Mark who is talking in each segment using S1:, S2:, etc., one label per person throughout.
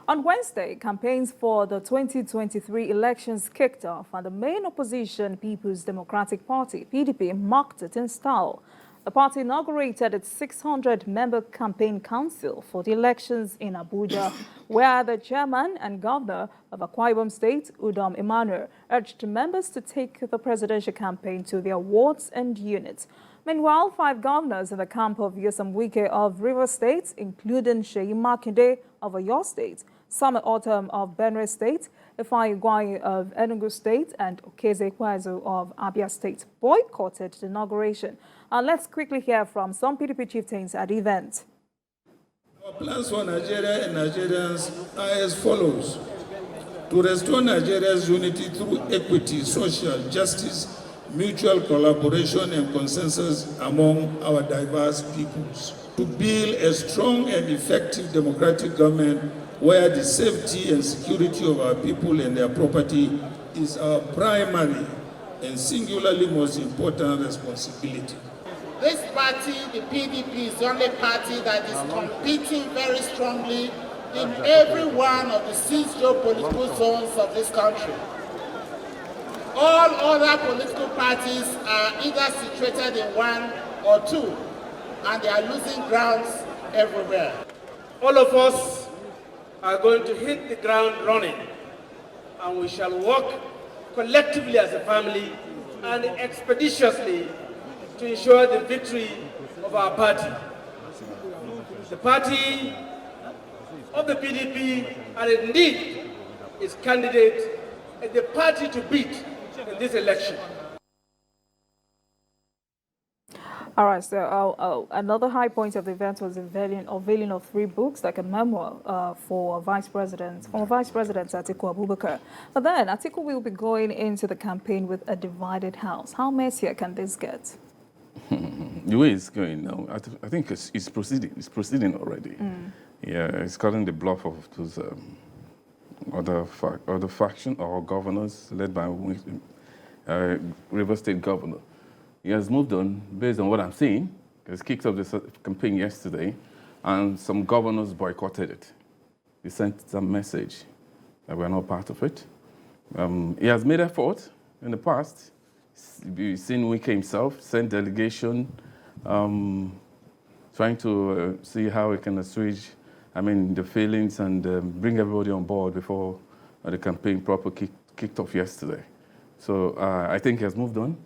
S1: On Wednesday, campaigns for the 2023 elections kicked off, and the main opposition, People's Democratic Party, PDP, marked it in style. The party inaugurated its 600-member campaign council for the elections in Abuja, where the chairman and governor of Akwa Ibom State, Udom Emmanuel, urged members to take the presidential campaign to their wards and units. Meanwhile, 5 governors in the camp of Nyesom Wike of Rivers State, including Seyi Makinde of Oyo State, Samuel Ortom of Benue State, Ifeanyi Ugwuanyi of Enugu State, and Okeze Ikpeazu of Abia State, boycotted the inauguration. Let's quickly hear from some PDP chieftains at the event.
S2: Our plans for Nigeria and Nigerians are as follows: to restore Nigeria's unity through equity, social justice, mutual collaboration and consensus among our diverse peoples; to build a strong and effective democratic government where the safety and security of our people and their property is our primary and singularly most important responsibility.
S3: This party, the PDP, is the only party that is competing very strongly in every one of the 6 geopolitical zones of this country. All other political parties are either situated in 1 or 2, and they are losing grounds everywhere.
S4: All of us are going to hit the ground running, and we shall work collectively as a family and expeditiously to ensure the victory of our party. The party of the PDP, and indeed its candidate, is the party to beat in this election.
S1: All right, so another high point of the event was the unveiling of 3 books, like a memoir for Vice President Atiku Abubakar. But then Atiku will be going into the campaign with a divided house. How messier can this get?
S5: The way it's going now, I think it's proceeding. It's proceeding already. Yeah, it's calling the bluff of those other faction or governors led by River State Governor. He has moved on based on what I'm seeing. He's kicked off the campaign yesterday, and some governors boycotted it. He sent some message that we're not part of it. He has made effort in the past. You've seen Wike himself send delegation, trying to see how we can assuage, the feelings and bring everybody on board before the campaign proper kicked off yesterday. So I think he has moved on,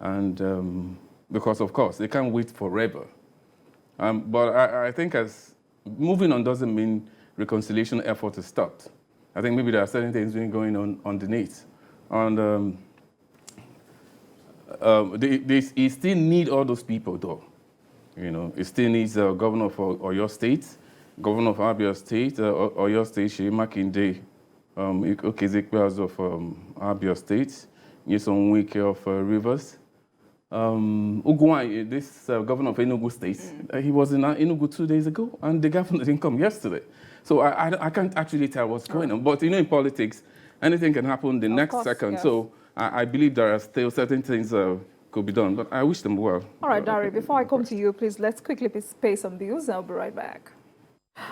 S5: and because of course they can't wait forever. But I think as moving on doesn't mean reconciliation effort is stopped. I think maybe there are certain things going on underneath, and he still need all those people though. He still needs a governor for Oyo State, governor of Abia State, Oyo State, Seyi Makinde, Okeze Ikpeazu of Abia State, Nyesom Wike of Rivers. Ugwuanyi, this governor of Enugu State, he was in Enugu 2 days ago, and the governor didn't come yesterday. So I can't actually tell what's going on. But in politics, anything can happen the next second. Yes. So I believe there are still certain things could be done, but I wish them well.
S1: All right, Dari, before I come to you, please, let's quickly pay some bills. I'll be right back.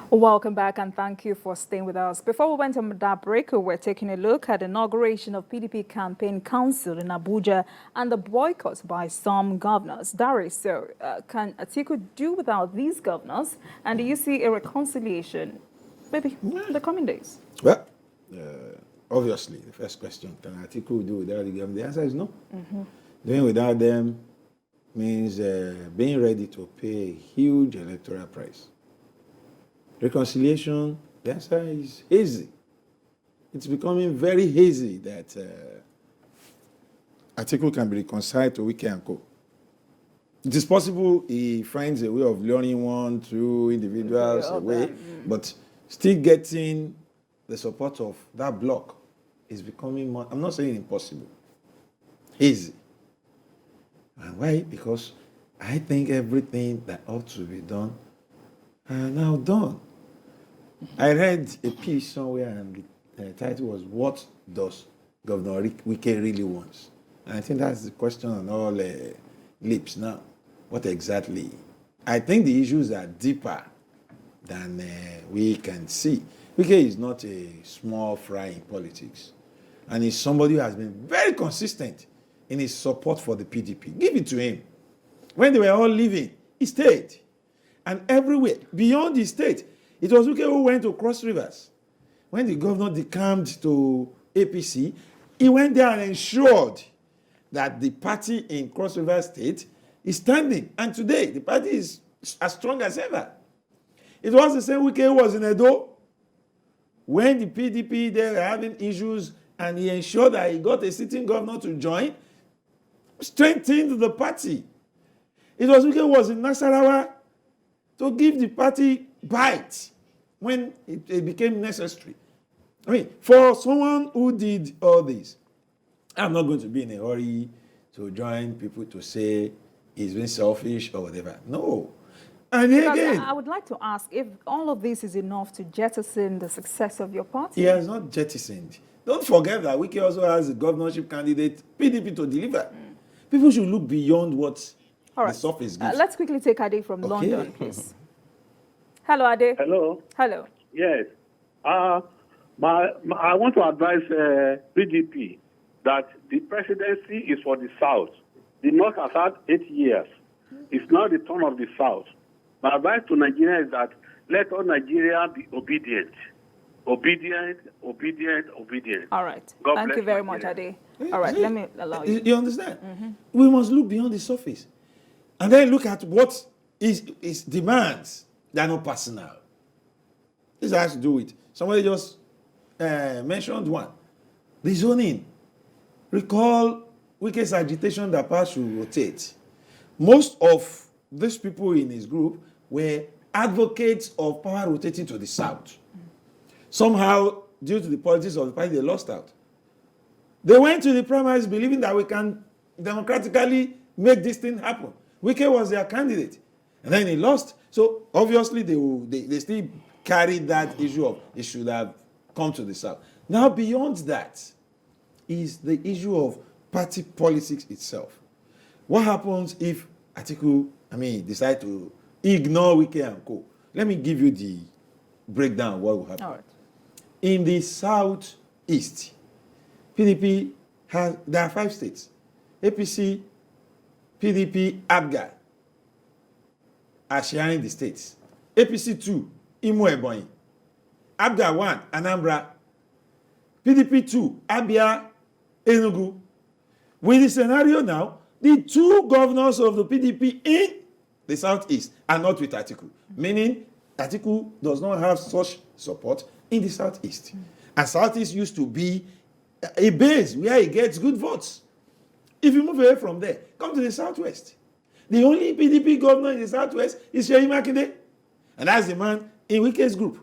S1: Welcome back, and thank you for staying with us. Before we went on that break, we're taking a look at the inauguration of PDP campaign council in Abuja and the boycott by some governors. Dari, so can Atiku do without these governors? And do you see a reconciliation maybe in the coming days?
S6: Well, obviously, the first question, can Atiku do without the government? The answer is no. Doing without them means being ready to pay a huge electoral price. Reconciliation, the answer is hazy. It's becoming very hazy that Atiku can be reconciled to Wike and Co. It is possible he finds a way of luring one through individuals away, but still getting the support of that bloc is becoming more, I'm not saying impossible, hazy. And why? Because I think everything that ought to be done are now done. I read a piece somewhere, and the title was, "What does Governor Wike really want?" And I think that's the question on all lips now. What exactly? I think the issues are deeper than we can see. Wike is not a small fry in politics. And he's somebody who has been very consistent in his support for the PDP. Give it to him. When they were all leaving, he stayed. And everywhere, beyond the state, it was Wike who went to Cross Rivers. When the governor decamped to APC, he went there and ensured that the party in Cross River State is standing. And today, the party is as strong as ever. It was the same Wike who was in Edo. When the PDP, they were having issues, and he ensured that he got a sitting governor to join, strengthened the party. It was Wike who was in Nasarawa to give the party bite when it became necessary. I mean, for someone who did all this, I'm not going to be in a hurry to join people to say he's being selfish or whatever. No. And again,
S1: I would like to ask if all of this is enough to jettison the success of your party.
S6: he has not jettisoned. Don't forget that Wike also has a governorship candidate, PDP, to deliver. People should look beyond what
S1: All
S6: the
S1: right.
S6: surface gives.
S1: Let's quickly take Ade from
S6: Okay.
S1: London, please. Hello, Ade.
S7: Hello.
S1: Hello.
S7: Yes. I want to advise PDP that the presidency is for the South. The North has had 8 years. It's now the turn of the South. My advice to Nigeria is that let all Nigeria be obedient. Obedient, obedient, obedient.
S1: All right.
S7: God
S1: Thank
S7: bless
S1: you very much,
S7: Nigeria.
S1: Ade. All right, let me allow you.
S6: You understand? We must look beyond the surface. And then look at what is demands. They are not personal. This has to do with, somebody just mentioned one. The zoning. Recall Wike's agitation that power should rotate. Most of these people in his group were advocates of power rotating to the south. Somehow, due to the politics of the party, they lost out. They went to the primaries believing that we can democratically make this thing happen. Wike was their candidate. And then he lost. So obviously they still carried that issue of it should have come to the south. Now beyond that is the issue of party politics itself. What happens if Atiku, decide to ignore Wike and co? Let me give you the breakdown of what will happen.
S1: All right.
S6: In the southeast, PDP there are 5 states. APC, PDP, ABGA are sharing the states. APC 2, Imo Ebonyi. ABGA 1, Anambra. PDP 2, Abia, Enugu. With the scenario now, the 2 governors of the PDP in the southeast are not with Atiku. Meaning, Atiku does not have such support in the southeast. And southeast used to be a base where he gets good votes. If you move away from there, come to the southwest. The only PDP governor in the southwest is Seyi Makinde. And that's the man in Wike's group.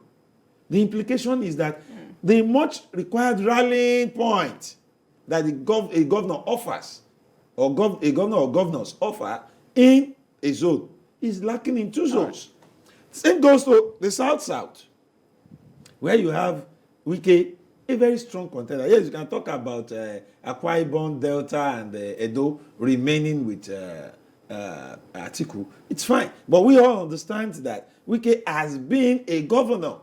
S6: The implication is that the much required rallying point that a governor offers, or a governor or governors offer in a zone is lacking in 2 zones. Same goes to the south-south, where you have Wike, a very strong contender. Yes, you can talk about Akwa Ibom, Delta, and Edo remaining with Atiku. It's fine. But we all understand that Wike has been a governor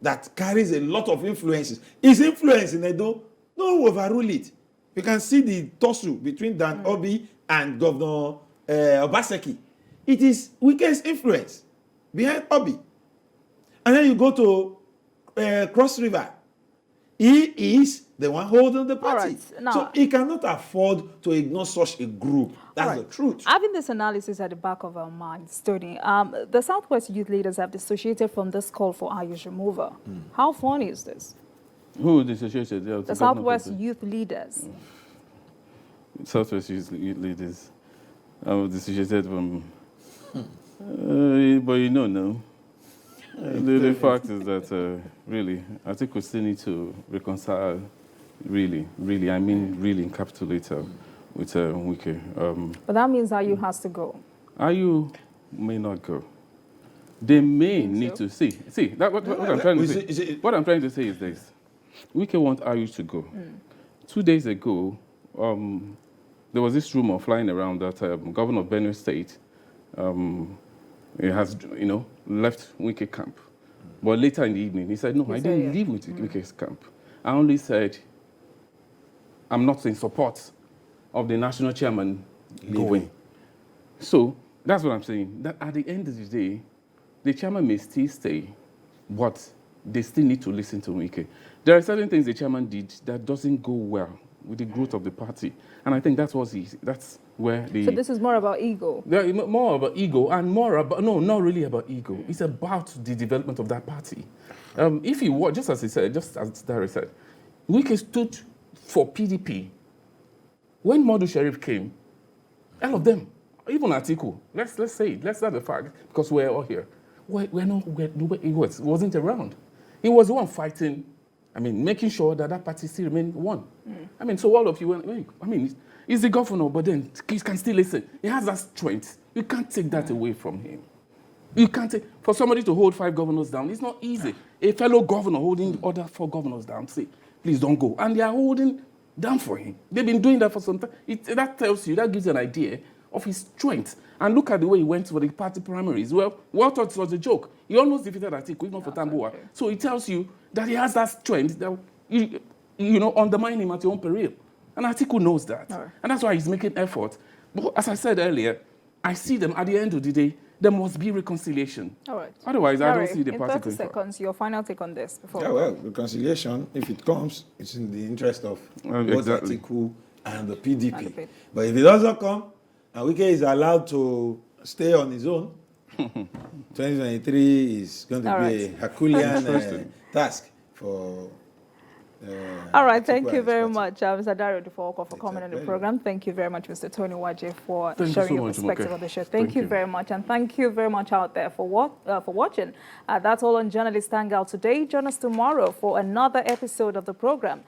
S6: that carries a lot of influences. His influence in Edo, no one will overrule it. You can see the tussle between Dan Obi and Governor Obaseki. It is Wike's influence behind Obi. And then you go to Cross River. He is the one holding the party.
S1: All right. Now,
S6: so he cannot afford to ignore such a group. That's the truth.
S1: Having this analysis at the back of our minds, Tony, the Southwest youth leaders have dissociated from this call for Ayush removal. How funny is this?
S5: Who dissociated?
S1: The Southwest youth leaders.
S5: Southwest youth leaders. I was dissociated from. But you know now. The fact is that really, I think we still need to reconcile. Really, in capital letter with Wike.
S1: But that means Ayu has to go.
S5: Ayu may not go. They may need to see. What I'm trying to say. What I'm trying to say is this: Wike want Ayu to go. 2 days ago, there was this rumor flying around that Governor of Benue State, he has left Wike camp. But later in the evening, he said, no, I didn't leave with Wike's camp. I only said, I'm not in support of the national chairman going. So that's what I'm saying. That at the end of the day, the chairman may still stay, but they still need to listen to Wike. There are certain things the chairman did that doesn't go well with the growth of the party. And I think that's where the...
S1: So this is more about ego?
S5: More about ego and more about... No, not really about ego. It's about the development of that party. If you watch, just as he said, just as Dare said, Wike stood for PDP. When Modu Sharif came, all of them, even Atiku, let's say it, let's start the fact, because we're all here. He wasn't around. He was the one fighting, making sure that that party still remained one. So all of you, he's the governor, but then he can still listen. He has that strength. You can't take that away from him. You can't take, for somebody to hold 5 governors down, it's not easy. A fellow governor holding the other 4 governors down, say, please don't go. And they are holding down for him. They've been doing that for some time. That gives you an idea of his strength. And look at the way he went for the party primaries. Well, what thought it was a joke. He almost defeated Atiku, even for Tambuwa. Okay. So it tells you that he has that strength that you undermine him at your own peril. And Atiku knows that. Right. And that's why he's making effort. But as I said earlier, I see them at the end of the day, there must be reconciliation.
S1: All right.
S5: Otherwise, I don't see the party going
S1: in 30 seconds, your final take on this.
S6: Reconciliation, if it comes, it's in the interest of both Atiku and the PDP. But if it doesn't come, and Wike is allowed to stay on his own, 2023 is going to be a Herculean task for...
S1: all right, thank you very much, Mr. Dario Dufoko, for coming on the program. Thank you very much, Mr. Tony Waje, for sharing your perspective on the show. Thank you very much, and thank you very much out there for watching. That's all on Journalist Hangout today. Join us tomorrow for another episode of the program.